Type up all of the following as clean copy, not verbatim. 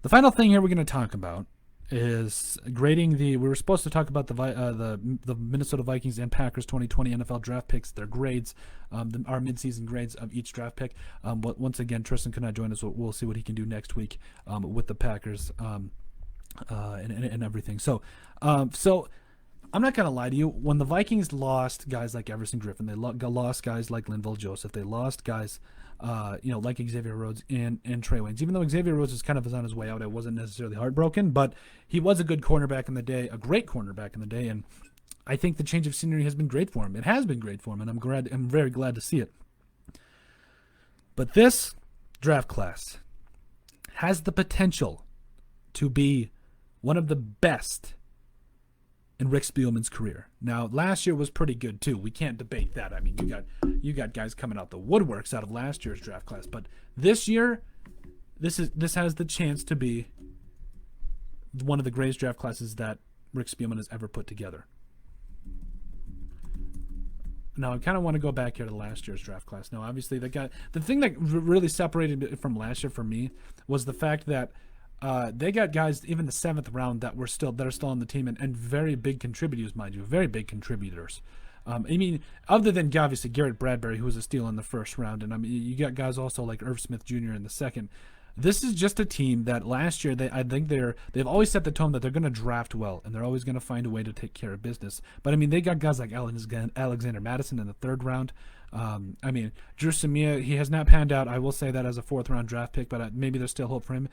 The final thing here we're going to talk about is grading the. We were supposed to talk about the Minnesota Vikings and Packers 2020 NFL draft picks, their grades, our midseason grades of each draft pick. But once again, Tristan could not join us. We'll see what he can do next week with the Packers and everything. So I'm not going to lie to you. When the Vikings lost guys like Everson Griffin, they lost guys like Linval Joseph, they lost guys like Xavier Rhodes and Trey Waynes. Even though Xavier Rhodes was on his way out, I wasn't necessarily heartbroken, but he was a good cornerback in the day, a great cornerback in the day, and I think the change of scenery has been great for him. It has been great for him, and I'm very glad to see it. But this draft class has the potential to be one of the best in Rick Spielman's career. Now, last year was pretty good too. We can't debate that. I mean, you got guys coming out the woodworks out of last year's draft class, but this year, this has the chance to be one of the greatest draft classes that Rick Spielman has ever put together. Now, I kind of want to go back here to last year's draft class. Now, obviously, the thing that really separated it from last year for me was the fact that they got guys even the 7th round that are still on the team and very big contributors, mind you, very big contributors. I mean, other than obviously Garrett Bradbury, who was a steal in the 1st round, and I mean you got guys also like Irv Smith Jr. in the 2nd. This is just a team that last year they've always set the tone that they're going to draft well and they're always going to find a way to take care of business. But I mean, they got guys like Alexander Madison in the 3rd round. I mean, Drew Samia, he has not panned out. I will say that as a 4th round draft pick, but maybe there's still hope for him.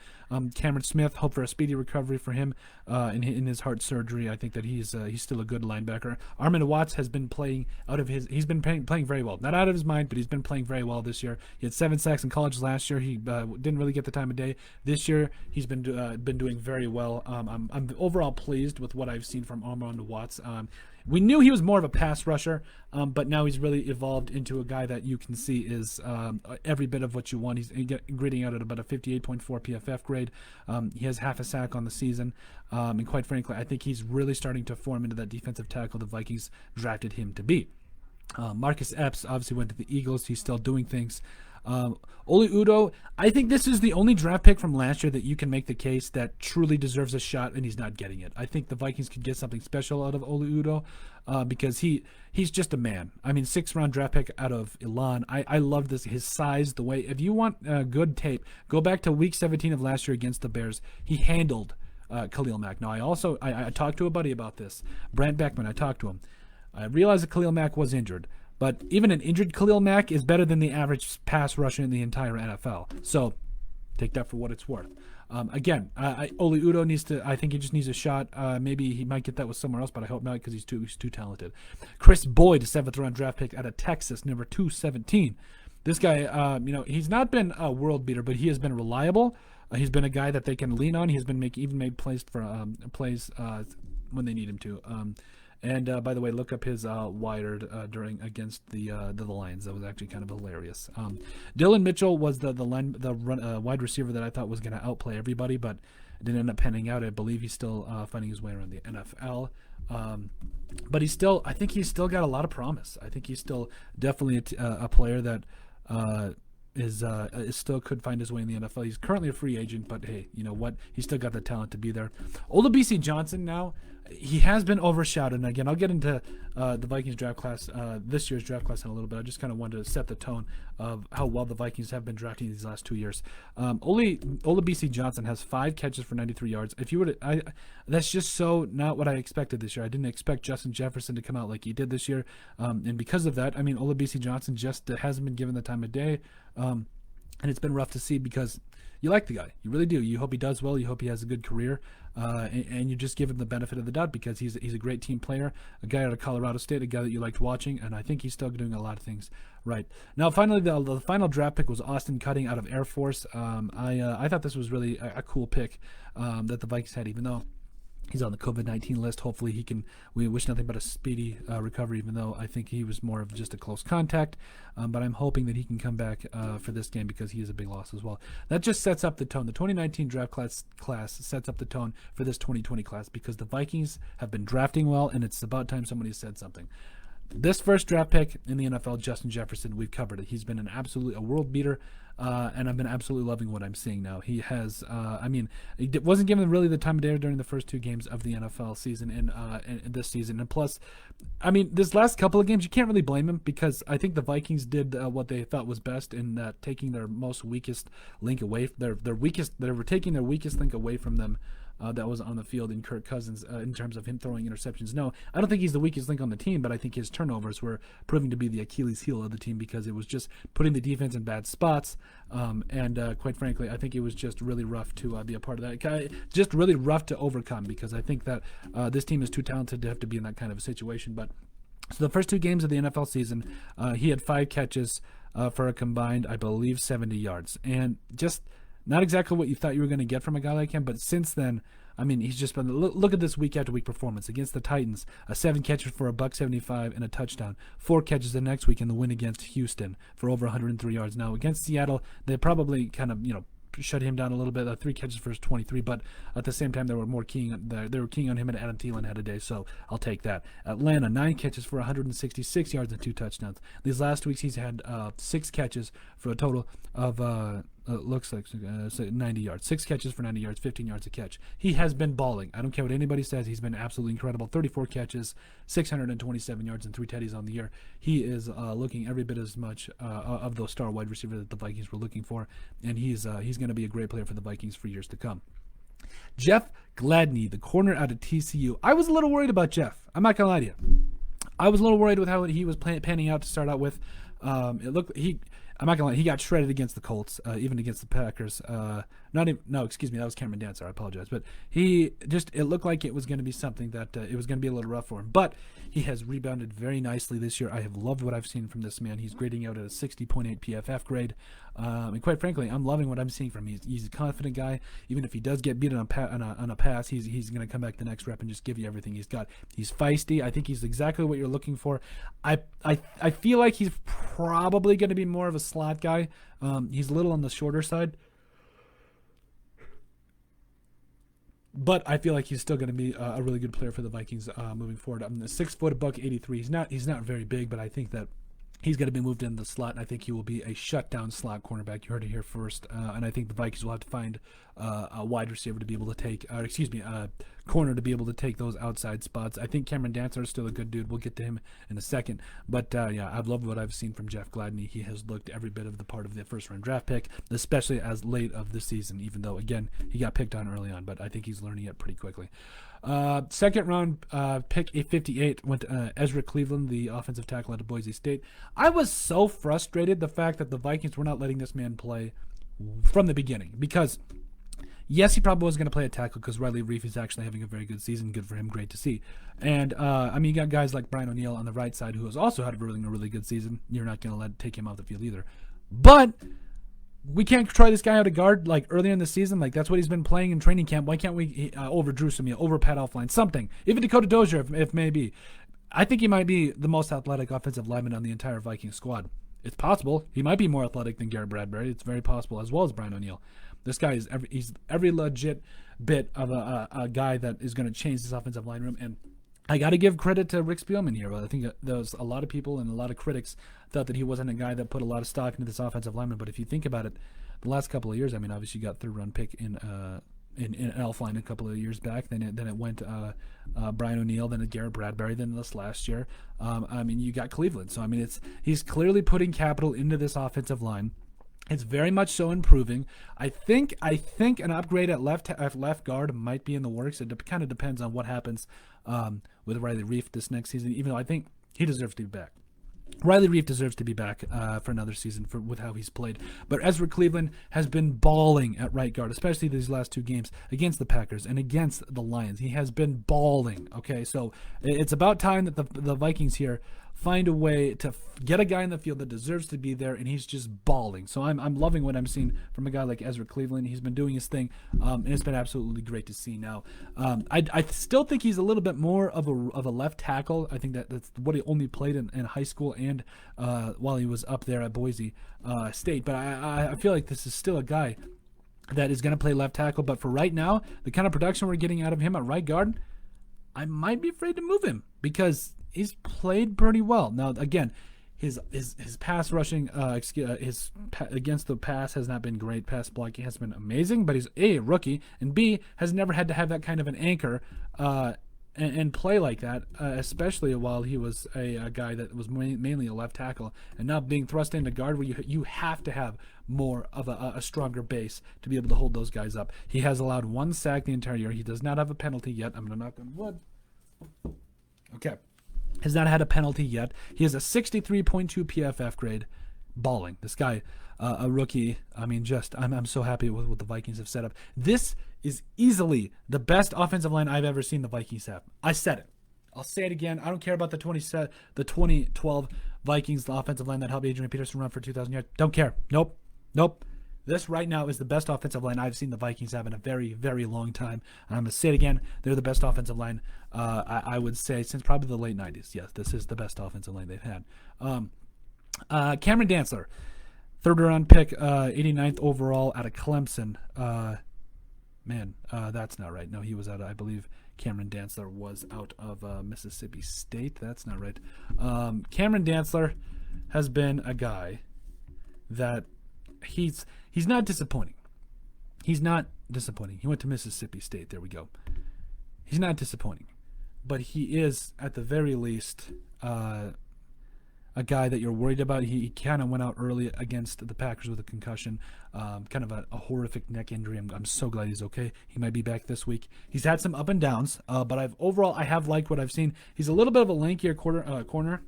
Cameron Smith, hope for a speedy recovery for him in his heart surgery. I think that he's still a good linebacker. Armand Watts has been playing he's been playing very well. Not out of his mind, but he's been playing very well this year. He had 7 sacks in college last year. He didn't really get the time of day. This year, he's been doing very well. I'm overall pleased with what I've seen from Armand Watts. We knew he was more of a pass rusher, but now he's really evolved into a guy that you can see is every bit of what you want. He's grading out at about a 58.4 PFF grade. He has half a sack on the season, and quite frankly, I think he's really starting to form into that defensive tackle the Vikings drafted him to be. Marcus Epps obviously went to the Eagles. He's still doing things. Oli Udoh, I think this is the only draft pick from last year that you can make the case that truly deserves a shot, and he's not getting it. I think the Vikings could get something special out of Oli Udoh because he's just a man. I mean, 6th round draft pick out of Ilan. I love his size, the way. If you want good tape, go back to week 17 of last year against the Bears. He handled Khalil Mack. Now, I talked to a buddy about this, Brant Beckman. I talked to him. I realized that Khalil Mack was injured. But even an injured Khalil Mack is better than the average pass rusher in the entire NFL. So take that for what it's worth. Again, Oli Udoh I think he just needs a shot. Maybe he might get that with somewhere else, but I hope not because he's too talented. Chris Boyd, a 7th round draft pick out of Texas, number 217. This guy, he's not been a world beater, but he has been reliable. He's been a guy that they can lean on. He's been made plays for plays when they need him to. And by the way, look up his wired against the Lions. That was actually kind of hilarious. Dylan Mitchell was the wide receiver that I thought was going to outplay everybody, but it didn't end up panning out. I believe he's still finding his way around the NFL. But I think he's still got a lot of promise. I think he's still definitely a player that is still could find his way in the NFL. He's currently a free agent, but hey, you know what? He's still got the talent to be there. Olabisi Johnson now. He has been overshadowed, and again, I'll get into the Vikings draft class, this year's draft class in a little bit. I just kind of wanted to set the tone of how well the Vikings have been drafting these last 2 years. Olabisi Johnson has 5 catches for 93 yards. If you were to, that's just so not what I expected this year. I didn't expect Justin Jefferson to come out like he did this year, and because of that, I mean, Olabisi Johnson just hasn't been given the time of day, and it's been rough to see because you like the guy. You really do. You hope he does well. You hope he has a good career. And you just give him the benefit of the doubt because he's a great team player, a guy out of Colorado State, a guy that you liked watching, and I think he's still doing a lot of things right. Now, finally, the final draft pick was Austin Cutting out of Air Force. I thought this was really a cool pick that the Vikings had, even though he's on the COVID-19 list. Hopefully we wish nothing but a speedy recovery, even though I think he was more of just a close contact. But I'm hoping that he can come back for this game because he is a big loss as well. That just sets up the tone. The 2019 draft class sets up the tone for this 2020 class because the Vikings have been drafting well, and it's about time somebody said something. This first draft pick in the NFL, Justin Jefferson, we've covered it. He's been a world beater, and I've been absolutely loving what I'm seeing now. He has, he wasn't given really the time of day during the first 2 games of the NFL season and this season. And plus, this last couple of games, you can't really blame him because I think the Vikings did what they thought was best in taking their weakest link away. They were taking their weakest link away from them. That was on the field in Kirk Cousins in terms of him throwing interceptions. No, I don't think he's the weakest link on the team, but I think his turnovers were proving to be the Achilles heel of the team because it was just putting the defense in bad spots. And quite frankly, I think it was just really rough to be a part of that. Just really rough to overcome because I think that this team is too talented to have to be in that kind of a situation. But so the first 2 games of the NFL season, he had 5 catches for a combined, I believe, 70 yards. And just not exactly what you thought you were going to get from a guy like him, but since then, he's just been. Look at this week after week performance against the Titans: 7 catches for $175 and a touchdown. 4 catches the next week in the win against Houston for over 103 yards. Now against Seattle, they probably kind of shut him down a little bit. 3 catches for 23, but at the same time they were more keying on him, and Adam Thielen had a day, so I'll take that. Atlanta, 9 catches for 166 yards and 2 touchdowns. These last weeks he's had 6 catches for a total of looks like 90 yards. 6 catches for 90 yards, 15 yards a catch. He has been balling. I don't care what anybody says. He's been absolutely incredible. 34 catches, 627 yards, and 3 TDs on the year. He is looking every bit as much of those star wide receiver that the Vikings were looking for, and he's going to be a great player for the Vikings for years to come. Jeff Gladney, the corner out of TCU. I was a little worried about Jeff. I'm not going to lie to you. I was a little worried with how he was panning out to start out with. I'm not gonna lie, he got shredded against the Colts, even against the Packers. Excuse me, that was Cameron Dancer. I apologize, but it looked like it was going to be something that it was going to be a little rough for him. But he has rebounded very nicely this year. I have loved what I've seen from this man. He's grading out at a 60.8 PFF grade, and quite frankly, I'm loving what I'm seeing from him. He's a confident guy. Even if he does get beat on a pass, he's going to come back the next rep and just give you everything he's got. He's feisty. I think he's exactly what you're looking for. I feel like he's probably going to be more of a slot guy. He's a little on the shorter side, but I feel like he's still going to be a really good player for the Vikings moving forward. 6 foot, $183. He's not very big, but I think that he's going to be moved into the slot, and I think he will be a shutdown slot cornerback. You heard it here first, and I think the Vikings will have to find a wide receiver to be able to take, a corner to be able to take those outside spots. I think Cameron Dancer is still a good dude. We'll get to him in a second, but I've loved what I've seen from Jeff Gladney. He has looked every bit of the part of the first-round draft pick, especially as late of this season, even though, again, he got picked on early on, but I think he's learning it pretty quickly. Second round pick 58 went to Ezra Cleveland, the offensive tackle out of Boise State. I was so frustrated the fact that the Vikings were not letting this man play from the beginning because, yes, he probably was going to play a tackle because Riley Reif is actually having a very good season. Good for him. Great to see. And, you got guys like Brian O'Neill on the right side who has also had a really good season. You're not going to take him off the field either. But we can't try this guy out of guard like earlier in the season. Like that's what he's been playing in training camp. Why can't we over Drew Samia, over Pat Elflein, something? Even Dakota Dozier, if maybe. I think he might be the most athletic offensive lineman on the entire Viking squad. It's possible. He might be more athletic than Garrett Bradbury. It's very possible, as well as Brian O'Neill. This guy is every legit bit of a guy that is going to change this offensive line room. And I got to give credit to Rick Spielman here. I think there's a lot of people and a lot of critics thought that he wasn't a guy that put a lot of stock into this offensive lineman. But if you think about it, the last couple of years, obviously you got third-round pick in Elflein a couple of years back. Then it went Brian O'Neill, then Garrett Bradbury, then this last year. You got Cleveland. So he's clearly putting capital into this offensive line. It's very much so improving. I think an upgrade at left guard might be in the works. It kind of depends on what happens with Riley Reif this next season. Even though I think he deserves to be back. Riley Reif deserves to be back for another season with how he's played. But Ezra Cleveland has been balling at right guard, especially these last 2 games against the Packers and against the Lions. He has been balling. Okay, so it's about time that the Vikings here find a way to get a guy in the field that deserves to be there, and he's just balling. So I'm loving what I'm seeing from a guy like Ezra Cleveland. He's been doing his thing, and it's been absolutely great to see. Now, I still think he's a little bit more of a left tackle. I think that's what he only played in high school and while he was up there at Boise State. But I feel like this is still a guy that is going to play left tackle. But for right now, the kind of production we're getting out of him at right guard, I might be afraid to move him because he's played pretty well. Now again, his pass rushing against the pass has not been great. Pass blocking has been amazing, but he's a rookie, and B, has never had to have that kind of an anchor and play like that, especially while he was a guy that was mainly a left tackle, and now being thrust into guard where you have to have more of a stronger base to be able to hold those guys up. He has allowed 1 sack the entire year. He does not have a penalty yet. I'm going to knock on wood. Okay. Has not had a penalty yet. He has a 63.2 PFF grade. Balling. This guy, a rookie. I mean, I'm so happy with what the Vikings have set up. This is easily the best offensive line I've ever seen the Vikings have. I said it. I'll say it again. I don't care about the 2012 Vikings, the offensive line that helped Adrian Peterson run for 2,000 yards. Don't care. Nope. This right now is the best offensive line I've seen the Vikings have in a very, very long time. I'm going to say it again. They're the best offensive line, I would say, since probably the late 90s. Yes, this is the best offensive line they've had. Cameron Dantzler, 3rd-round pick, 89th overall out of Clemson. That's not right. No, he was out of, I believe Cameron Dantzler was out of Mississippi State. That's not right. Cameron Dantzler has been a guy that he's not disappointing. He's not disappointing. He went to Mississippi State. There we go. He's not disappointing. But he is, at the very least, a guy that you're worried about. He kind of went out early against the Packers with a concussion, kind of a horrific neck injury. I'm so glad he's okay. He might be back this week. He's had some up and downs, but I have liked what I've seen. He's a little bit of a lankier corner,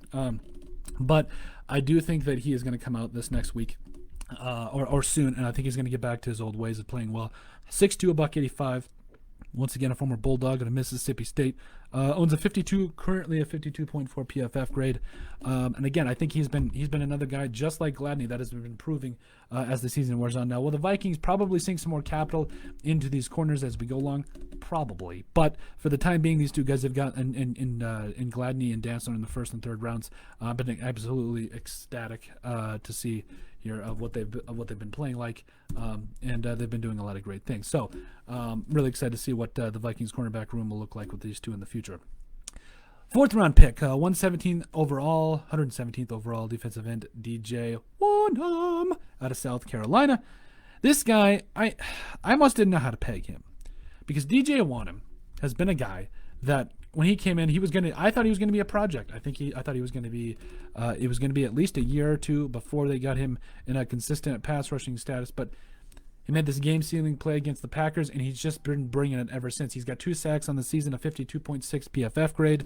but I do think that he is going to come out this next week. Or soon, and I think he's going to get back to his old ways of playing well. 6'2", $185. Once again, a former Bulldog at Mississippi State. Owns currently a 52.4 PFF grade. And again, I think he's been another guy just like Gladney that has been improving as the season wears on. Now, will the Vikings probably sink some more capital into these corners as we go along? Probably. But for the time being, these two guys have got in Gladney and Dantzler in the 1st and 3rd rounds. Been absolutely ecstatic to see here of what they've been playing like, and they've been doing a lot of great things. So, really excited to see what the Vikings cornerback room will look like with these two in the future. 4th-round pick, 117th overall, 117th overall defensive end, DJ Wonnum out of South Carolina. This guy, I almost didn't know how to peg him, because DJ Wonnum has been a guy that when he came in, I thought he was gonna be a project. I thought he was gonna be, it was gonna be at least a year or two before they got him in a consistent pass rushing status. But he made this game-sealing play against the Packers, and he's just been bringing it ever since. He's got 2 sacks on the season, a 52.6 PFF grade.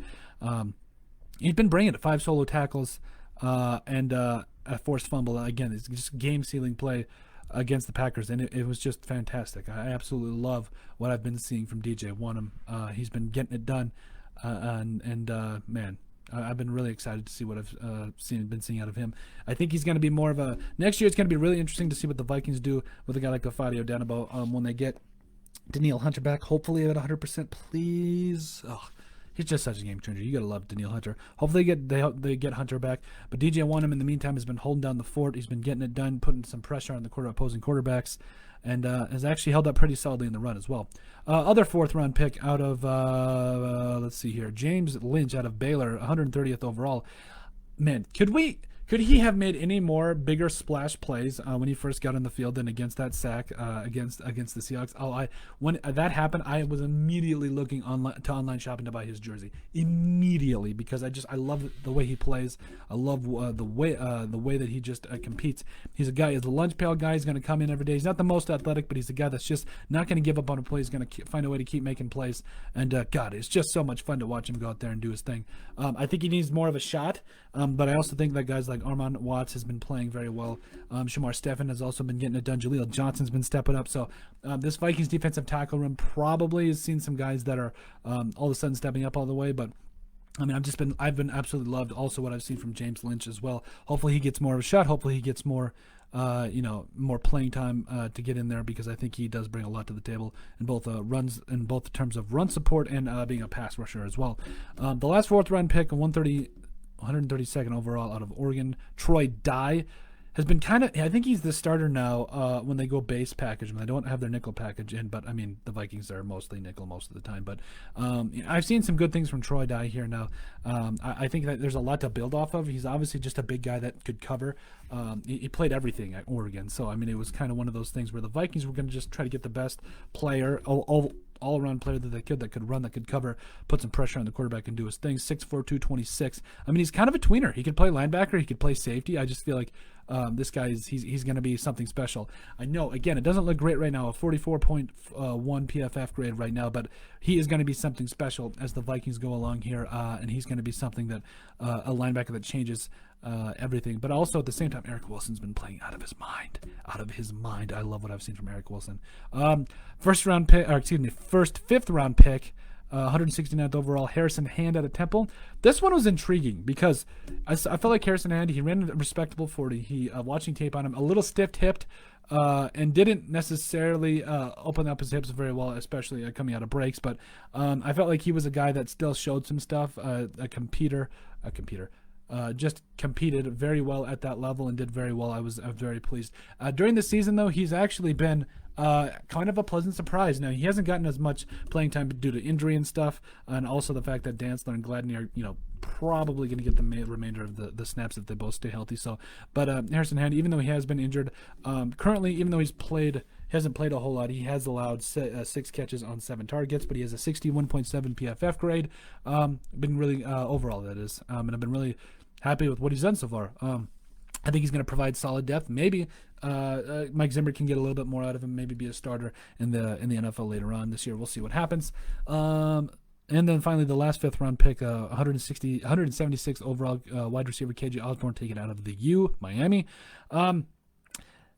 He's been bringing it, 5 solo tackles, and a forced fumble. Again, it's just game-sealing play against the Packers, and it was just fantastic. I absolutely love what I've been seeing from DJ Wonnum. He's been getting it done. Man, I've been really excited to see what I've been seeing out of him. I think he's going to be more of a next year. It's going to be really interesting to see what the Vikings do with a guy like Fadio Danabo when they get Danielle Hunter back. Hopefully at 100%, please. Oh, he's just such a game changer. You got to love Danielle Hunter. Hopefully they get Hunter back. But DJ Wonnum in the meantime has been holding down the fort. He's been getting it done, putting some pressure on the opposing quarterbacks, and has actually held up pretty solidly in the run as well. Other 4th-round pick out of, let's see here, James Lynch out of Baylor, 130th overall. Man, could he have made any more bigger splash plays when he first got on the field than against that sack against the Seahawks? When that happened, I was immediately looking online shopping to buy his jersey immediately, because I love the way he plays. I love the way that he just competes. He's a lunch pail guy. He's going to come in every day. He's not the most athletic, but he's a guy that's just not going to give up on a play. He's going to find a way to keep making plays. And God, it's just so much fun to watch him go out there and do his thing. I think he needs more of a shot, but I also think that guys like Armand Watts has been playing very well. Shamar Stephen has also been getting it done. Jaleel Johnson's been stepping up. So this Vikings defensive tackle room probably has seen some guys that are all of a sudden stepping up all the way. But I mean, I've been absolutely loved also what I've seen from James Lynch as well. Hopefully he gets more of a shot. Hopefully he gets more more playing time to get in there, because I think he does bring a lot to the table in both terms of run support and being a pass rusher as well. The last 4th round pick, 132nd overall out of Oregon, Troy Dye. has been kind of. I think he's the starter now. When they go base package, when they don't have their nickel package in, but I mean the Vikings are mostly nickel most of the time. But I've seen some good things from Troy Dye here now. I think that there's a lot to build off of. He's obviously just a big guy that could cover. He played everything at Oregon, so I mean it was kind of one of those things where the Vikings were going to just try to get the best player, all-around player that could run, that could cover, put some pressure on the quarterback and do his thing. 6'4", 226. I mean, he's kind of a tweener. He could play linebacker. He could play safety. I just feel like this guy he's going to be something special. I know, again, it doesn't look great right now, a 44.1 PFF grade right now, but he is going to be something special as the Vikings go along here, and he's going to be something that a linebacker that changes everything. But also at the same time, Eric Wilson's been playing out of his mind. I love what I've seen from Eric Wilson. First fifth round pick, 169th overall, Harrison Hand out of Temple. This one was intriguing because I felt like Harrison Hand, he ran a respectable 40. He watching tape on him, a little stiff-hipped, and didn't necessarily open up his hips very well, especially coming out of breaks. But I felt like he was a guy that still showed some stuff, just competed very well at that level and did very well. I was very pleased. During the season, though, he's actually been kind of a pleasant surprise. Now, he hasn't gotten as much playing time due to injury and stuff, and also the fact that Dantzler and Gladney are, probably going to get the remainder of the snaps if they both stay healthy. So, but Harrison Hand, even though he has been injured, currently, even though he hasn't played a whole lot, he has allowed 6 catches on 7 targets, but he has a 61.7 PFF grade. Been really, overall, that is. And I've been really happy with what he's done so far. I think he's going to provide solid depth. Maybe Mike Zimmer can get a little bit more out of him. Maybe be a starter in the NFL later on this year. We'll see what happens. And then finally, the last 5th round pick, 176th overall wide receiver KJ Osborne, taken out of the U, Miami.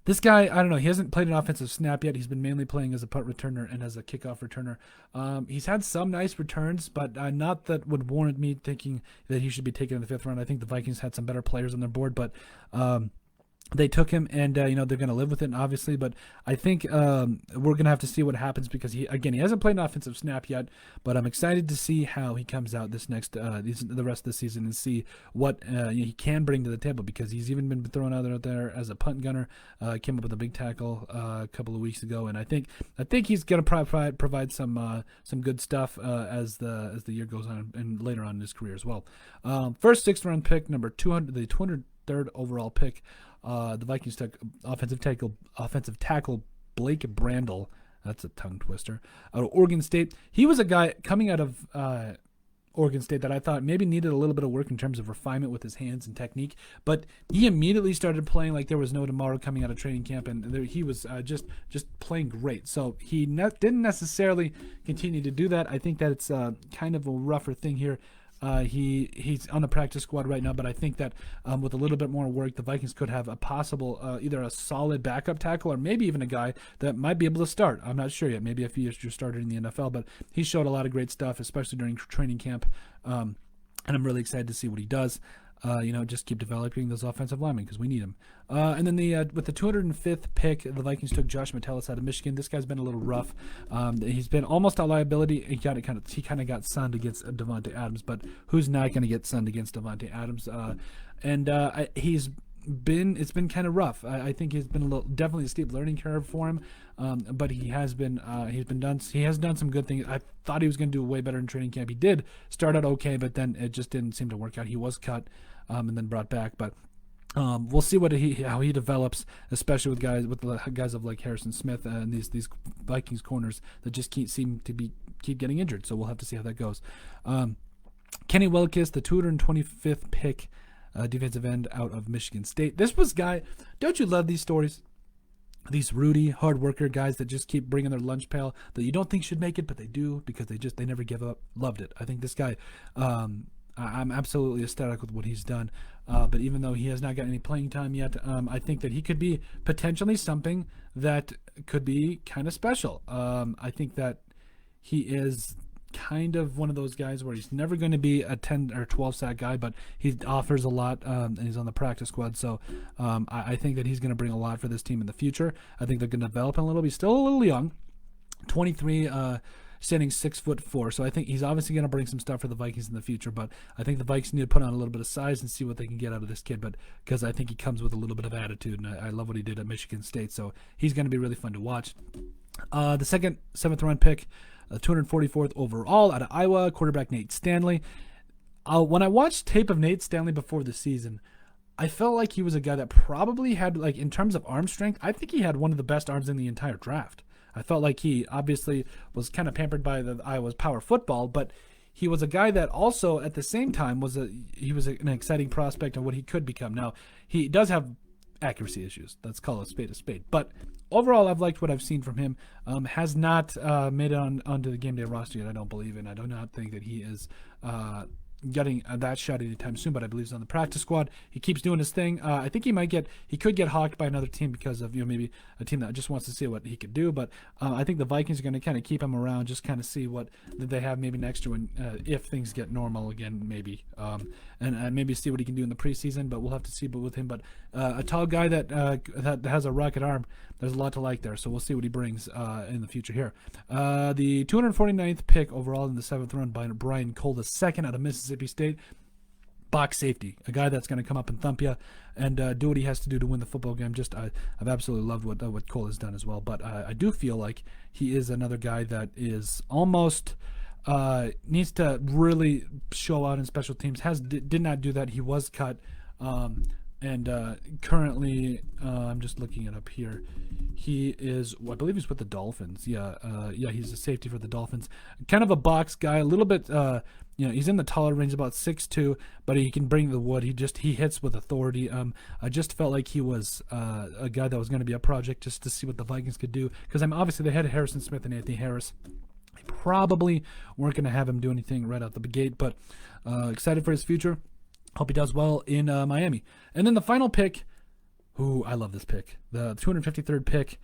This guy, I don't know, he hasn't played an offensive snap yet. He's been mainly playing as a punt returner and as a kickoff returner. He's had some nice returns, but not that would warrant me thinking that he should be taken in the 5th round. I think the Vikings had some better players on their board, but they took him, and they're going to live with it, obviously. But I think we're going to have to see what happens because he hasn't played an offensive snap yet. But I'm excited to see how he comes out the rest of the season and see what he can bring to the table, because he's even been thrown out there as a punt gunner. Came up with a big tackle a couple of weeks ago, and I think he's going to provide some good stuff as the year goes on and later on in his career as well. First 6th round pick, number 200, the 203rd overall pick. The Vikings took offensive tackle Blake Brandel. That's a tongue twister. Out of Oregon State. He was a guy coming out of Oregon State that I thought maybe needed a little bit of work in terms of refinement with his hands and technique, but he immediately started playing like there was no tomorrow coming out of training camp, and he was just playing great. So he didn't necessarily continue to do that. I think that it's kind of a rougher thing here. He's on the practice squad right now, but I think that with a little bit more work, the Vikings could have a possible either a solid backup tackle or maybe even a guy that might be able to start. I'm not sure yet. Maybe if he is your starter in the NFL, but he showed a lot of great stuff, especially during training camp, and I'm really excited to see what he does. Just keep developing those offensive linemen because we need them. And then with the 205th pick, the Vikings took Josh Metellus out of Michigan. This guy's been a little rough. He's been almost a liability. He kind of got sunned against Davante Adams, but who's not going to get sunned against Davante Adams? It's been kind of rough. I think he's been definitely a steep learning curve for him. But he has done some good things. I thought he was going to do way better in training camp. He did start out okay, but then it just didn't seem to work out. He was cut and then brought back, but we'll see how he develops, especially with guys of like Harrison Smith and these Vikings corners that just keep getting injured. So we'll have to see how that goes. Kenny Welkis, the 225th pick, defensive end out of Michigan State. This was guy. Don't you love these stories? These Rudy, hard worker guys that just keep bringing their lunch pail that you don't think should make it, but they do because they never give up. Loved it. I think this guy, I'm absolutely ecstatic with what he's done. But even though he has not got any playing time yet, I think that he could be potentially something that could be kind of special. I think that he is kind of one of those guys where he's never going to be a 10 or 12 sack guy, but he offers a lot, and he's on the practice squad. So I think that he's going to bring a lot for this team in the future. I think they're going to develop him a little bit. He's still a little young, 23. standing 6'4". So I think he's obviously going to bring some stuff for the Vikings in the future. But I think the Vikings need to put on a little bit of size and see what they can get out of this kid. But because I think he comes with a little bit of attitude, and I love what he did at Michigan State. So he's going to be really fun to watch. The second 7th round pick, 244th overall out of Iowa, quarterback Nate Stanley. When I watched tape of Nate Stanley before the season, I felt like he was a guy that probably had, like, in terms of arm strength, I think he had one of the best arms in the entire draft. I felt like he obviously was kind of pampered by the Iowa's power football, but he was a guy that also at the same time was an exciting prospect of what he could become. Now, he does have accuracy issues. Let's call a spade. But overall, I've liked what I've seen from him. Has not made it onto the game day roster yet, I don't believe, and I do not think that he is getting that shot anytime soon, but I believe he's on the practice squad. He keeps doing his thing. I think he could get hawked by another team because of, maybe a team that just wants to see what he could do. But I think the Vikings are going to kind of keep him around, just kind of see what they have maybe next year when if things get normal again, maybe, and maybe see what he can do in the preseason. But we'll have to see. But with him, but a tall guy that has a rocket arm, there's a lot to like there. So we'll see what he brings in the future here. The 249th pick overall in the 7th round by Brian Cole II out of Mississippi State. Box safety, a guy that's going to come up and thump you and do what he has to do to win the football game. I've absolutely loved what Cole has done as well. But I do feel like he is another guy that is almost needs to really show out in special teams. Did not do that. He was cut. And currently, I'm just looking it up here. He is, I believe he's with the Dolphins. He's a safety for the Dolphins. Kind of a box guy, a little bit, he's in the taller range, about 6'2", but he can bring the wood. He hits with authority. I just felt like he was a guy that was going to be a project just to see what the Vikings could do. Because obviously they had Harrison Smith and Anthony Harris. They probably weren't going to have him do anything right out the gate, but excited for his future. Hope he does well in Miami. And then the final pick, I love this pick, the 253rd pick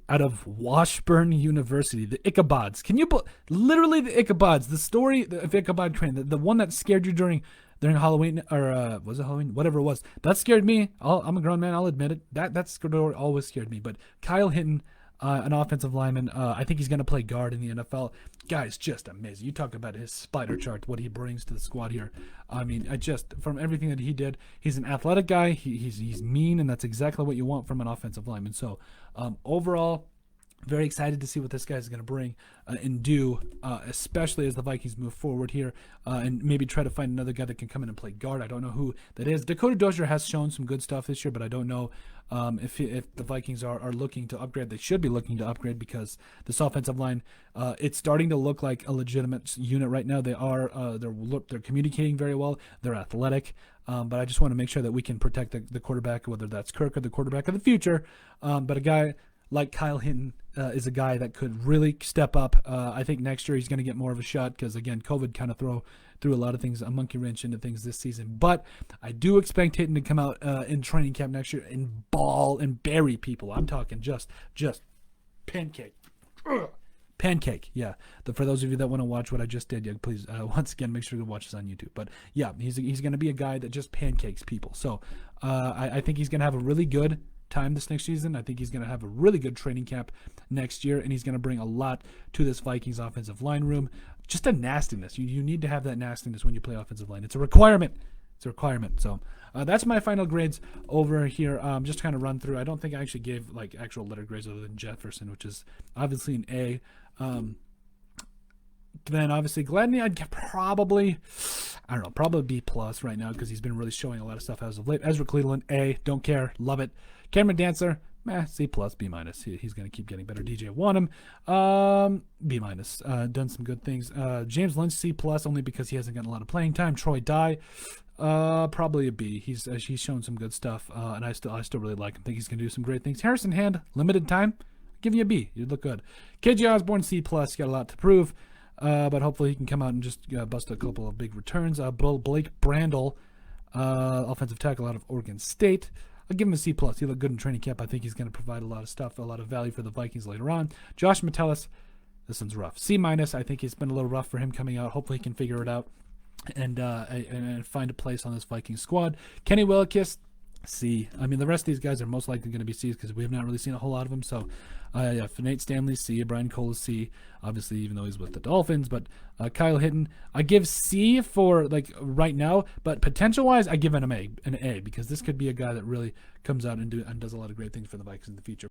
out of Washburn University, the Ichabods. Can you literally the Ichabods, the story of Ichabod Crane, the one that scared you during Halloween, or was it Halloween? Whatever it was. That scared me. I'm a grown man, I'll admit it. That story always scared me. But Kyle Hinton, an offensive lineman, I think he's going to play guard in the NFL. Guy's just amazing. You talk about his spider chart, what he brings to the squad here. From everything that he did, he's an athletic guy. He's mean, and that's exactly what you want from an offensive lineman. So overall, very excited to see what this guy is going to bring and do, especially as the Vikings move forward here and maybe try to find another guy that can come in and play guard. I don't know who that is. Dakota Dozier has shown some good stuff this year, but I don't know if the Vikings are looking to upgrade. They should be looking to upgrade because this offensive line, it's starting to look like a legitimate unit right now. They're communicating very well. They're athletic. But I just want to make sure that we can protect the quarterback, whether that's Kirk or the quarterback of the future. But a guy like Kyle Hinton is a guy that could really step up. I think next year he's going to get more of a shot because, again, COVID kind of threw a lot of things, a monkey wrench into things this season. But I do expect Hinton to come out in training camp next year and ball and bury people. I'm talking just pancake. Pancake, yeah. For those of you that want to watch what I just did, yeah, please, once again, make sure to watch this on YouTube. But, yeah, he's going to be a guy that just pancakes people. So I think he's going to have a really good time this next season. I think he's going to have a really good training camp next year, and he's going to bring a lot to this Vikings offensive line room. Just a nastiness. You need to have that nastiness when you play offensive line. It's a requirement. So that's my final grades over here. Just to kind of run through. I don't think I actually gave like actual letter grades other than Jefferson, which is obviously an A. Then obviously Gladney, I'd get probably B plus right now because he's been really showing a lot of stuff as of late. Ezra Cleveland, A, don't care, love it. Cameron Dancer, C plus, B minus. He's going to keep getting better. DJ Wanham, B minus. Done some good things. James Lynch, C plus, only because he hasn't gotten a lot of playing time. Troy Dye, probably a B. He's shown some good stuff, and I still really like him. Think he's going to do some great things. Harrison Hand, limited time, give you a B. You'd look good. KJ Osborne, C plus. Got a lot to prove. But hopefully he can come out and just bust a couple of big returns. Blake Brandel, offensive tackle out of Oregon State. I'll give him a C+. He looked good in training camp. I think he's going to provide a lot of stuff, a lot of value for the Vikings later on. Josh Metellus, this one's rough. C-. I think it's been a little rough for him coming out. Hopefully he can figure it out and find a place on this Vikings squad. Kenny Willekes, C. I mean, the rest of these guys are most likely going to be C's because we have not really seen a whole lot of them. So, yeah, Nate Stanley, C. Brian Cole is C. Obviously, even though he's with the Dolphins, but Kyle Hitton, I give C for like right now, but potential wise, I give an A, because this could be a guy that really comes out and does a lot of great things for the Vikings in the future.